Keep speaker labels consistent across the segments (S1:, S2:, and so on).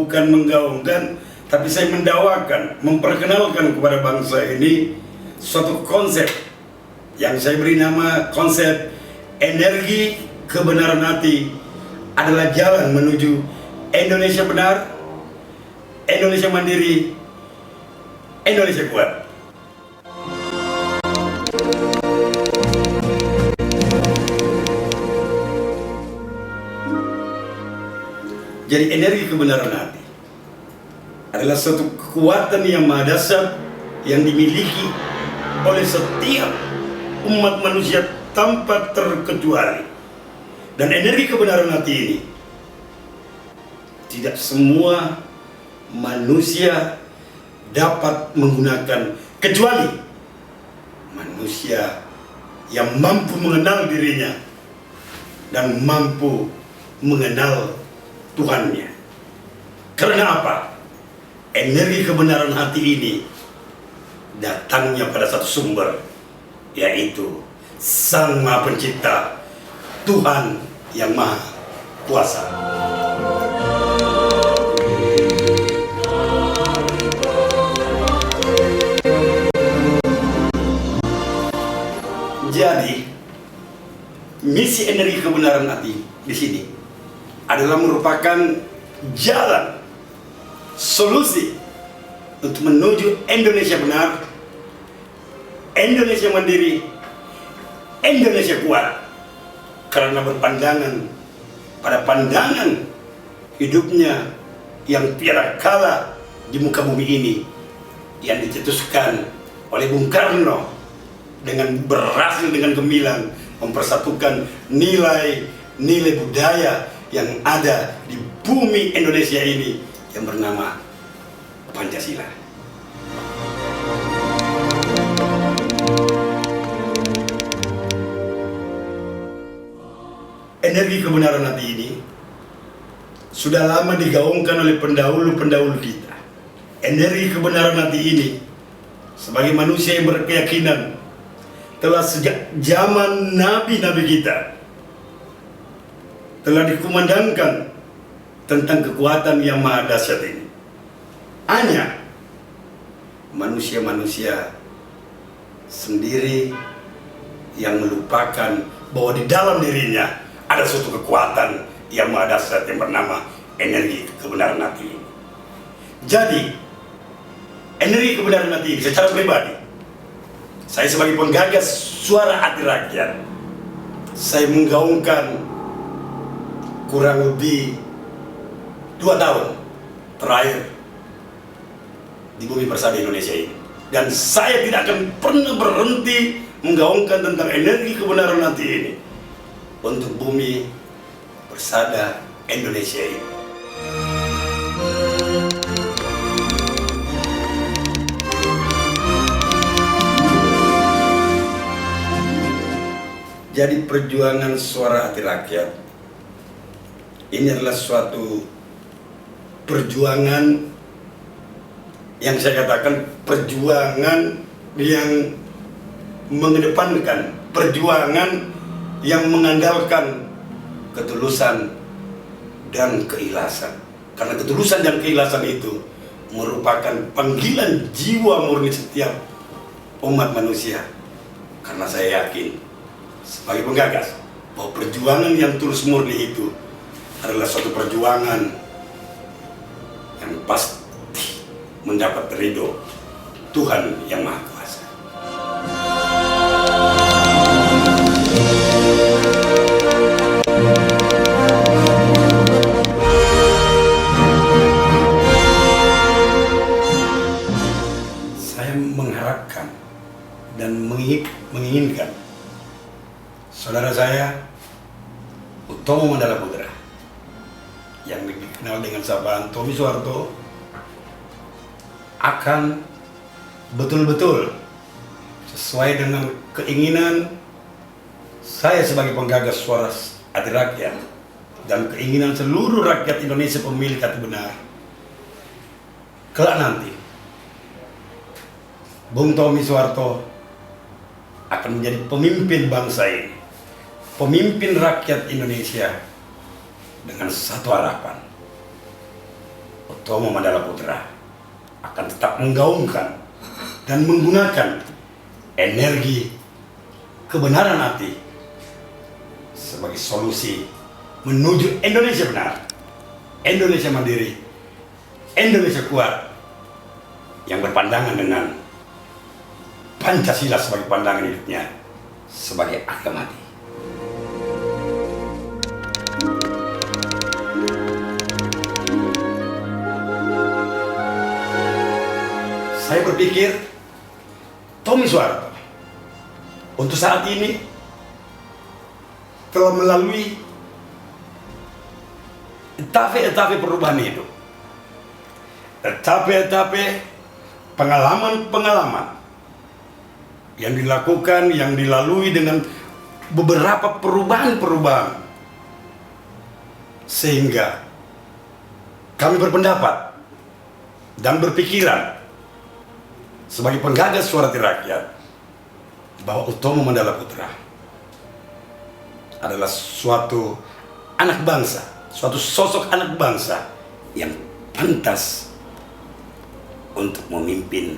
S1: bukan menggaungkan, tapi saya mendawakan, memperkenalkan kepada bangsa ini suatu konsep yang saya beri nama konsep energi kebenaran hati adalah jalan menuju Indonesia benar, Indonesia mandiri, Indonesia kuat. Jadi energi kebenaran hati adalah suatu kekuatan yang maha dahsyat yang dimiliki oleh setiap umat manusia tanpa terkecuali. Dan energi kebenaran hati ini tidak semua manusia dapat menggunakan kecuali manusia yang mampu mengenal dirinya dan mampu mengenal Tuhannya. Karena apa? Energi kebenaran hati ini datangnya pada satu sumber, yaitu Sang Maha Pencipta, Tuhan yang Maha Kuasa. Jadi, misi energi kebenaran hati di sini adalah merupakan jalan solusi untuk menuju Indonesia benar, Indonesia mandiri, Indonesia kuat. Karena berpandangan pada pandangan hidupnya yang tiada kala di muka bumi ini, yang dicetuskan oleh Bung Karno dengan berhasil dengan gemilang mempersatukan nilai budaya yang ada di bumi Indonesia ini yang bernama Pancasila. Energi kebenaran hati ini sudah lama digaungkan oleh pendahulu-pendahulu kita. Energi kebenaran hati ini sebagai manusia yang berkeyakinan telah sejak zaman nabi-nabi kita telah dikumandangkan tentang kekuatan yang maha dahsyat ini. Hanya manusia-manusia sendiri yang melupakan bahwa di dalam dirinya ada suatu kekuatan yang maha dahsyat yang bernama energi kebenaran hati ini. Jadi, energi kebenaran hati ini secara pribadi, saya sebagai penggagas suara hati rakyat, saya menggaungkan kurang lebih 2 tahun terakhir di bumi persada Indonesia ini. Dan saya tidak akan pernah berhenti menggaungkan tentang energi kebenaran hati ini untuk bumi persada Indonesia ini. Jadi perjuangan suara hati rakyat ini adalah suatu perjuangan yang saya katakan perjuangan yang mengedepankan, perjuangan yang mengandalkan ketulusan dan keikhlasan. Karena ketulusan dan keikhlasan itu merupakan panggilan jiwa murni setiap umat manusia. Karena saya yakin sebagai penggagas bahwa perjuangan yang tulus murni itu adalah suatu perjuangan yang pasti mendapat ridho Tuhan yang Maha Kuasa. Saya mengharapkan dan menginginkan saudara saya Utomo Mandala Putra yang dikenal dengan sapaan Tommy Soeharto akan betul-betul sesuai dengan keinginan saya sebagai penggagas suara hati rakyat dan keinginan seluruh rakyat Indonesia pemilik hati benar. Kelak nanti Bung Tommy Soeharto akan menjadi pemimpin bangsa ini, pemimpin rakyat Indonesia dengan satu harapan. Utomo Mandala Putra akan tetap menggaungkan dan menggunakan energi kebenaran hati sebagai solusi menuju Indonesia benar, Indonesia mandiri, Indonesia kuat, yang berpandangan dengan Pancasila sebagai pandangan hidupnya, sebagai agama mati. Saya berpikir Tommy Soeharto untuk saat ini telah melalui etape-etape perubahan hidup, etape-etape pengalaman-pengalaman yang dilakukan, yang dilalui dengan beberapa perubahan-perubahan, sehingga kami berpendapat dan berpikiran sebagai penggagas suara hati rakyat bahwa Utomo Mandala Putra adalah suatu anak bangsa, suatu sosok anak bangsa yang pantas untuk memimpin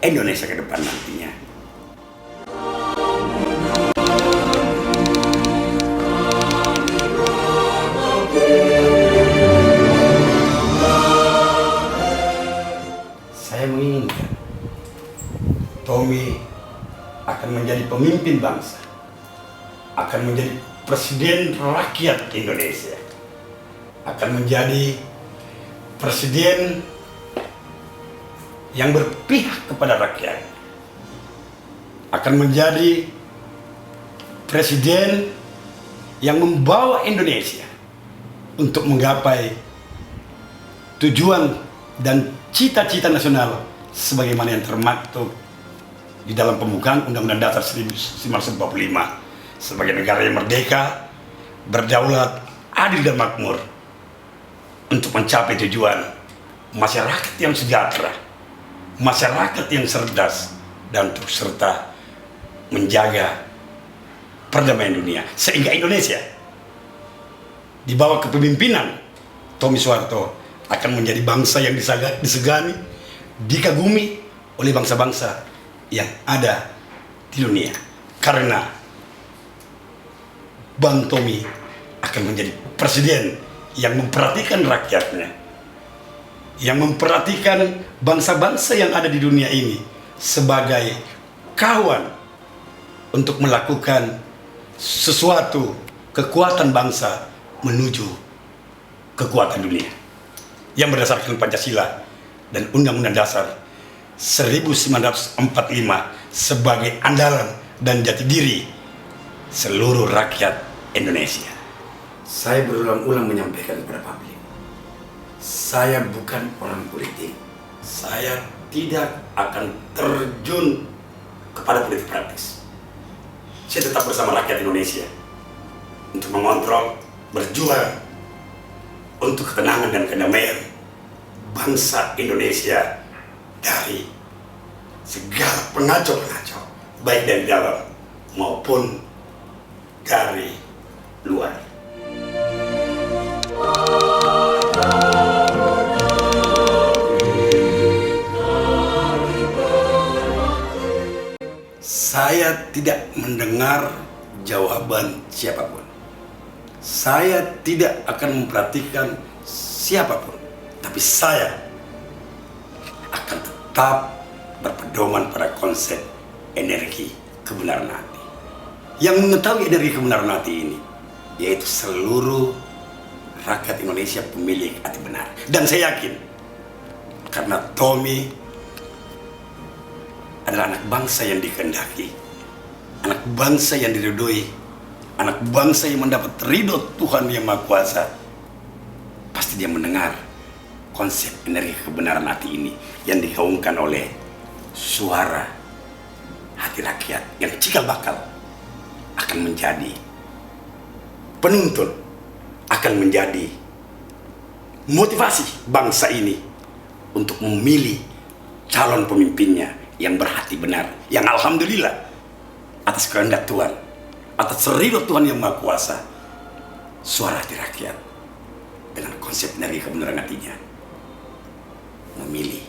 S1: Indonesia ke depan nantinya. Saya menginginkan Tommy akan menjadi pemimpin bangsa, akan menjadi presiden rakyat Indonesia, akan menjadi presiden yang berpihak kepada rakyat, akan menjadi presiden yang membawa Indonesia untuk menggapai tujuan dan cita-cita nasional sebagaimana yang termaktub di dalam pembukaan Undang-Undang Dasar 1945 sebagai negara yang merdeka, berdaulat, adil dan makmur, untuk mencapai tujuan masyarakat yang sejahtera, masyarakat yang cerdas, dan untuk serta menjaga perdamaian dunia, sehingga Indonesia di bawah kepemimpinan Tommy Soeharto akan menjadi bangsa yang disegani, dikagumi oleh bangsa-bangsa yang ada di dunia. Karena Bang Tommy akan menjadi presiden yang memperhatikan rakyatnya, yang memperhatikan bangsa-bangsa yang ada di dunia ini sebagai kawan untuk melakukan sesuatu kekuatan bangsa menuju kekuatan dunia yang berdasarkan Pancasila dan Undang-Undang Dasar 1945 sebagai andalan dan jati diri seluruh rakyat Indonesia. Saya berulang-ulang menyampaikan kepada publik, saya bukan orang politik. Saya tidak akan terjun kepada politik praktis. Saya tetap bersama rakyat Indonesia untuk mengontrol, berjuang untuk ketenangan dan kedamaian bangsa Indonesia dari segala pengacau-pengacau, baik dari dalam maupun dari luar. Saya tidak mendengar jawaban siapapun. Saya tidak akan memperhatikan siapapun. Tapi saya akan tetap berpedoman pada konsep energi kebenaran hati. Yang mengetahui energi kebenaran hati ini, yaitu seluruh rakyat Indonesia pemilik hati benar. Dan saya yakin, karena Tommy adalah anak bangsa yang dikehendaki, anak bangsa yang diridhoi, anak bangsa yang mendapat ridho Tuhan Yang Maha Kuasa, pasti dia mendengar konsep energi kebenaran hati ini yang digaungkan oleh suara hati rakyat yang cikal bakal akan menjadi penuntun, akan menjadi motivasi bangsa ini untuk memilih calon pemimpinnya yang berhati benar, yang alhamdulillah atas kehendak Tuhan, atas ridho Tuhan Yang Maha Kuasa, suara hati rakyat dengan konsep energi kebenaran hatinya memilih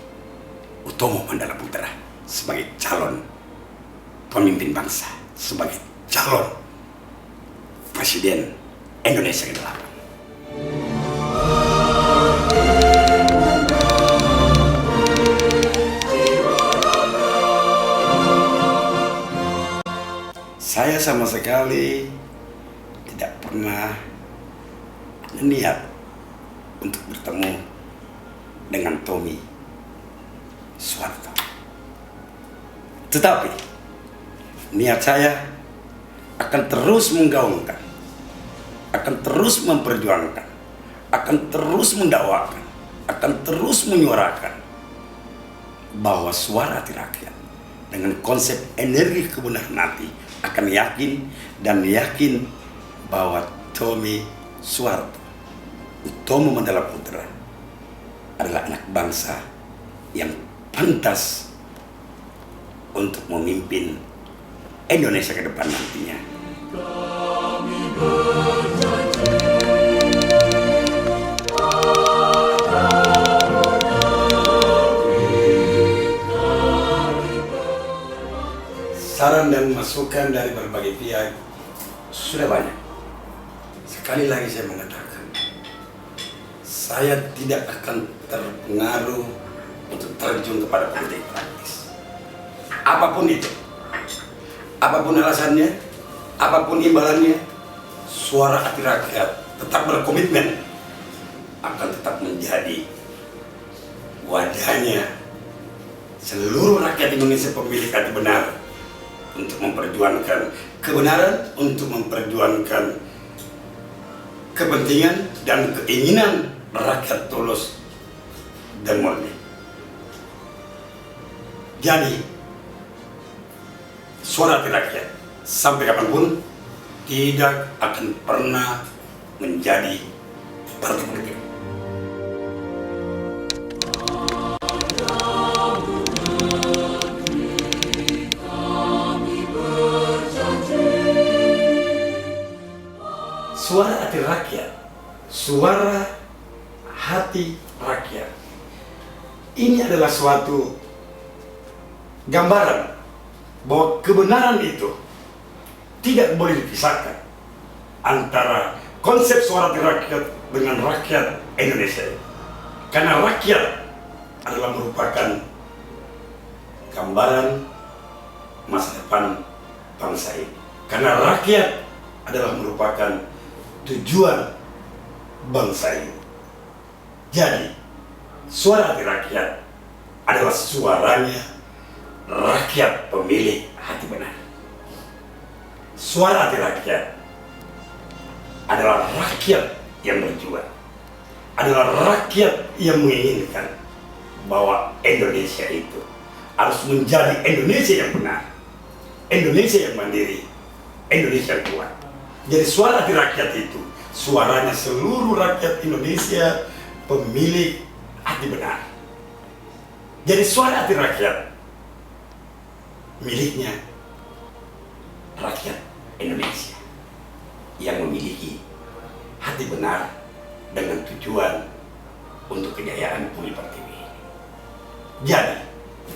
S1: Utomo Mandala Putra sebagai calon pemimpin bangsa, sebagai calon Presiden Indonesia ke-8. Saya sama sekali tidak pernah niat untuk bertemu dengan Tommy Soeharto. Tetapi niat saya akan terus menggaungkan, akan terus memperjuangkan, akan terus mendakwakan, akan terus menyuarakan bahwa suara hati rakyat dengan konsep energi kebenaran hati akan yakin bahwa Tommy Soeharto, Utomo Mandala Putra adalah anak bangsa yang pantas untuk memimpin Indonesia ke depan nantinya. Saran dan masukan dari berbagai pihak sudah banyak. Sekali lagi saya mengatakan, saya tidak akan terpengaruh untuk terjun kepada politik praktis. Apapun itu, apapun alasannya, apapun imbalannya, suara hati rakyat tetap berkomitmen akan tetap menjadi wadahnya seluruh rakyat Indonesia pemilik hati benar untuk memperjuangkan kebenaran, untuk memperjuangkan kepentingan dan keinginan rakyat tulus dan murni. Jadi, suara hati rakyat sampai kapanpun tidak akan pernah menjadi partai politik. Suara hati rakyat, suara hati rakyat. Ini adalah suatu gambaran bahwa kebenaran itu tidak boleh dipisahkan antara konsep suara hati rakyat dengan rakyat Indonesia. Karena rakyat adalah merupakan gambaran masa depan bangsa ini. Karena rakyat adalah merupakan tujuan bangsa ini. Jadi, suara hati rakyat adalah suaranya rakyat pemilik hati benar. Suara hati rakyat adalah rakyat yang berjuang, adalah rakyat yang menginginkan bahwa Indonesia itu harus menjadi Indonesia yang benar, Indonesia yang mandiri, Indonesia yang kuat. Jadi suara hati rakyat itu suaranya seluruh rakyat Indonesia pemilik hati benar. Jadi suara hati rakyat miliknya rakyat Indonesia yang memiliki hati benar dengan tujuan untuk kejayaan Bumi Pertiwi ini. Jadi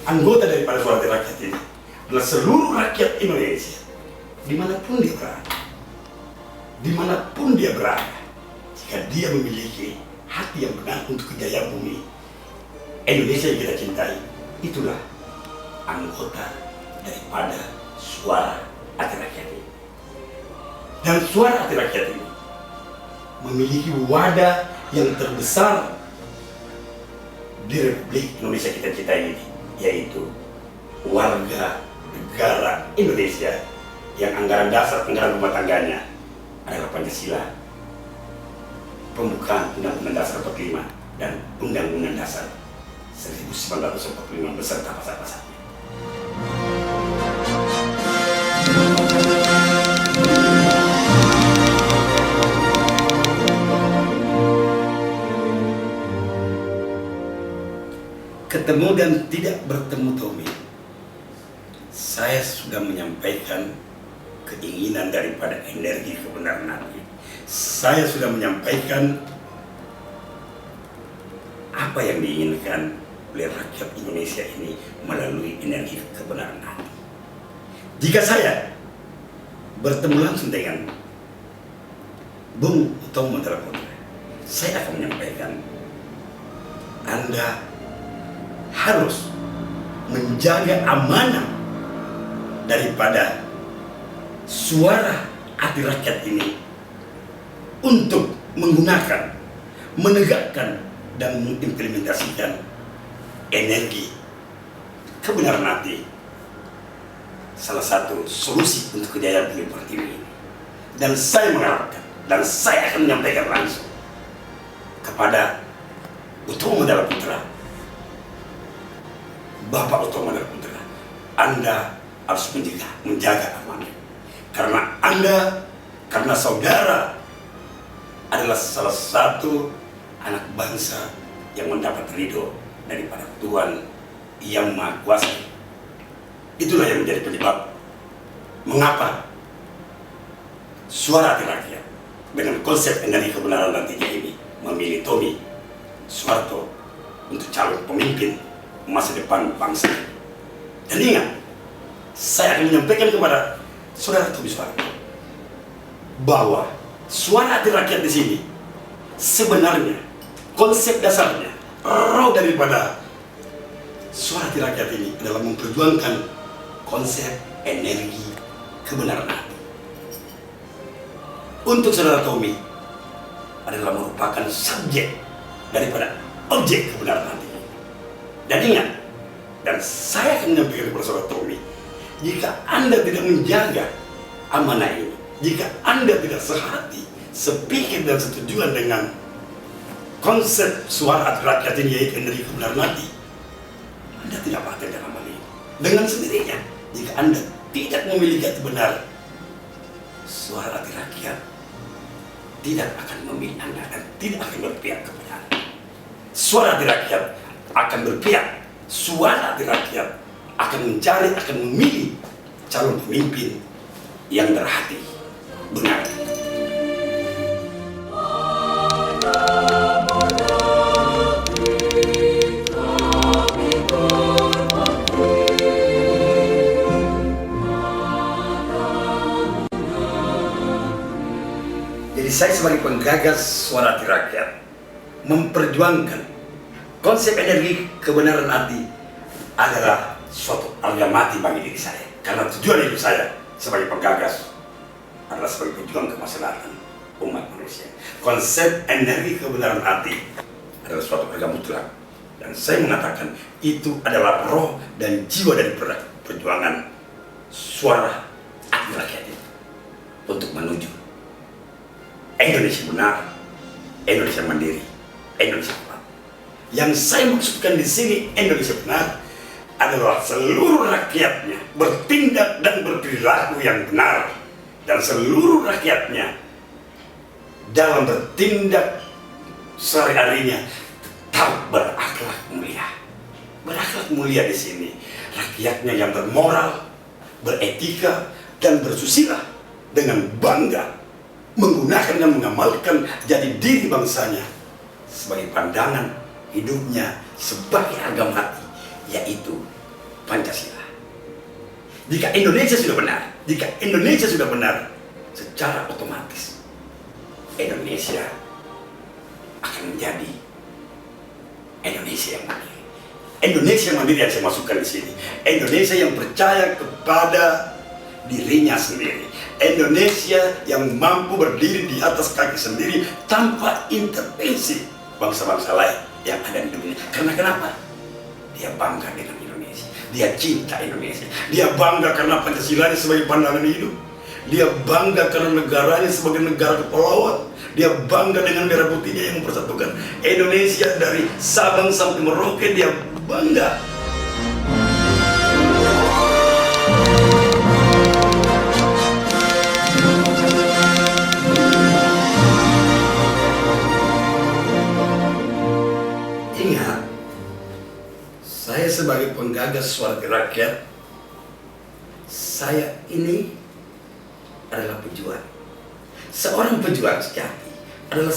S1: anggota daripada suara hati rakyat ini adalah seluruh rakyat Indonesia dimanapun dia berada. Dimanapun dia berada, jika dia memiliki hati yang benar untuk kejayaan bumi Indonesia yang kita cintai, itulah anggota daripada suara hati rakyat ini. Dan suara hati rakyat ini memiliki wadah yang terbesar di Republik Indonesia kita cintai ini, yaitu warga negara Indonesia yang anggaran dasar, anggaran rumah tangganya adalah Pancasila, pembukaan Undang-Undang Dasar 45 dan Undang-Undang Dasar 1945 beserta pasal-pasalnya. Ketemu dan tidak bertemu Tommy, saya sudah menyampaikan keinginan daripada energi kebenaran hati. Saya sudah menyampaikan apa yang diinginkan oleh rakyat Indonesia ini melalui energi kebenaran hati. Jika saya bertemu langsung dengan Bung Utomo Mandala Putra, saya akan menyampaikan Anda harus menjaga amanah daripada suara hati rakyat ini untuk menggunakan, menegakkan, dan mengimplementasikan energi kebenaran hati, salah satu solusi untuk kejayaan Bumi Pertiwi ini. Dan saya mengharapkan, dan saya akan menyampaikan langsung kepada Utomo Mandala Putra, Bapak Utomo Mandala Putra, Anda harus menjaga amanah. Karena Anda, karena saudara adalah salah satu anak bangsa yang mendapat ridho daripada Tuhan Yang Maha Kuasa. Itulah yang menjadi penyebab mengapa suara hati rakyat dengan konsep energi kebenaran nantinya ini memilih Tommy Soeharto untuk calon pemimpin masa depan bangsa. Dan ingat, saya akan menyampaikan kepada Saudara Tommy Soeharto bahwa suara hati rakyat di sini sebenarnya konsep dasarnya, roh daripada suara hati rakyat ini adalah memperjuangkan konsep energi kebenaran hati. Untuk Saudara Tommy adalah merupakan subjek daripada objek kebenaran hati. Dan ingat, dan saya akan menyampaikan kepada Saudara Tommy, jika Anda tidak menjaga amanah ini, jika Anda tidak sehati, sepikir dan setujuan dengan konsep suara hati rakyat ini, yaitu energi kebenaran hati, Anda tidak paten dalam hal ini. Dengan sendirinya, jika Anda tidak memiliki hati benar, suara hati rakyat tidak akan memilih Anda dan tidak akan berpihak kepada Anda. Suara hati rakyat akan berpihak, suara hati rakyat akan mencari, akan memilih calon pemimpin yang berhati benar. Jadi saya sebagai penggagas suara hati rakyat memperjuangkan konsep energi kebenaran hati adalah suatu harga mati bagi diri saya. Karena tujuan hidup saya sebagai penggagas adalah sebagai pejuang kemaslahatan umat manusia. Konsep energi kebenaran hati adalah suatu harga mutlak. Dan saya mengatakan itu adalah roh dan jiwa dari perjuangan suara hati rakyat itu untuk menuju Indonesia benar, Indonesia mandiri, Indonesia kuat. Yang saya maksudkan di sini Indonesia benar adalah seluruh rakyatnya bertindak dan berperilaku yang benar, dan seluruh rakyatnya dalam bertindak sehari-harinya tetap berakhlak mulia. Berakhlak mulia di sini rakyatnya yang bermoral, beretika, dan bersusila dengan bangga menggunakan dan mengamalkan jati diri bangsanya sebagai pandangan hidupnya sebagai harga mati, yaitu Pancasila. Jika Indonesia sudah benar, jika Indonesia sudah benar, secara otomatis Indonesia akan menjadi Indonesia yang mandiri. Indonesia yang mandiri yang saya masukkan di sini. Indonesia yang percaya kepada dirinya sendiri. Indonesia yang mampu berdiri di atas kaki sendiri tanpa intervensi bangsa-bangsa lain yang ada di dunia. Karena kenapa? Dia bangga dengan Indonesia. Dia cinta Indonesia. Dia bangga karena Pancasila sebagai pandangan hidup. Dia bangga karena negaranya sebagai negara kepulauan. Dia bangga dengan merah putihnya yang mempersatukan Indonesia dari Sabang sampai Merauke. Dia bangga. Ingat, saya sebagai penggagas suara rakyat, saya ini adalah pejuang. Seorang pejuang sejati adalah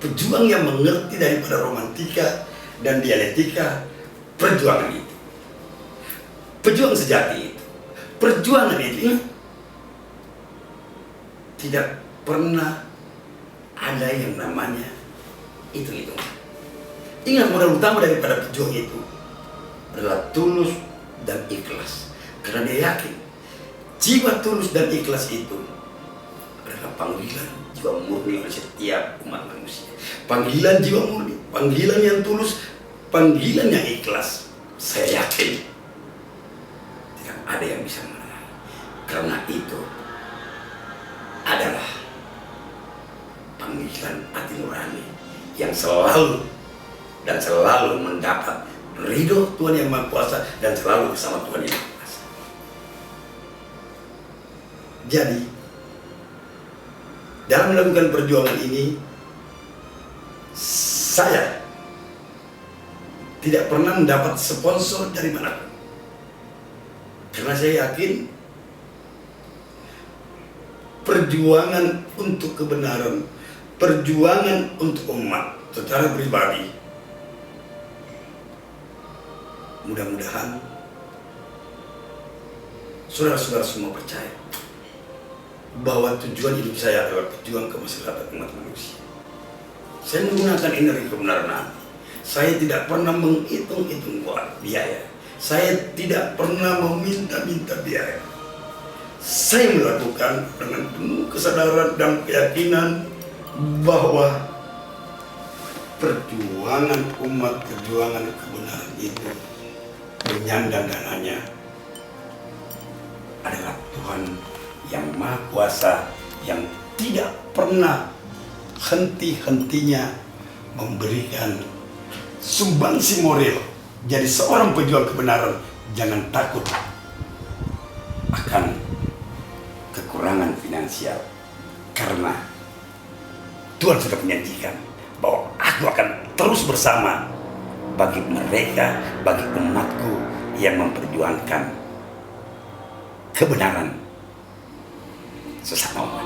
S1: pejuang yang mengerti daripada romantika dan dialektika perjuangan itu, pejuang sejati itu, perjuangan itu tidak pernah ada yang namanya itu. Ingat, modal utama daripada pejuang itu adalah tulus dan ikhlas. Karena dia yakin jiwa tulus dan ikhlas itu adalah panggilan jiwa murni oleh setiap umat manusia. Panggilan jiwa murni, panggilan yang tulus, panggilan yang ikhlas. Saya yakin tidak ada yang bisa menang. Karena itu adalah panggilan hati nurani yang selalu dan selalu mendapat ridho Tuhan Yang Maha Kuasa dan selalu bersama Tuhan Yang Maha Kuasa. Jadi dalam melakukan perjuangan ini, saya tidak pernah mendapat sponsor dari manapun, karena saya yakin perjuangan untuk kebenaran, perjuangan untuk umat secara pribadi, mudah-mudahan saudara-saudara semua percaya bahwa tujuan hidup saya adalah perjuangan kemaslahatan umat manusia. Saya menggunakan energi kebenaran hati. Saya tidak pernah menghitung-hitung biaya. Saya tidak pernah meminta-minta biaya. Saya melakukan dengan penuh kesadaran dan keyakinan bahwa perjuangan umat, perjuangan kebenaran itu penyandang dananya adalah Tuhan Yang Maha Kuasa, yang tidak pernah henti-hentinya memberikan sumbangsi moral. Jadi seorang pejuang kebenaran jangan takut akan kekurangan finansial, karena Tuhan sudah menjanjikan bahwa aku akan terus bersama bagi mereka, bagi umatku yang memperjuangkan kebenaran sesama umat.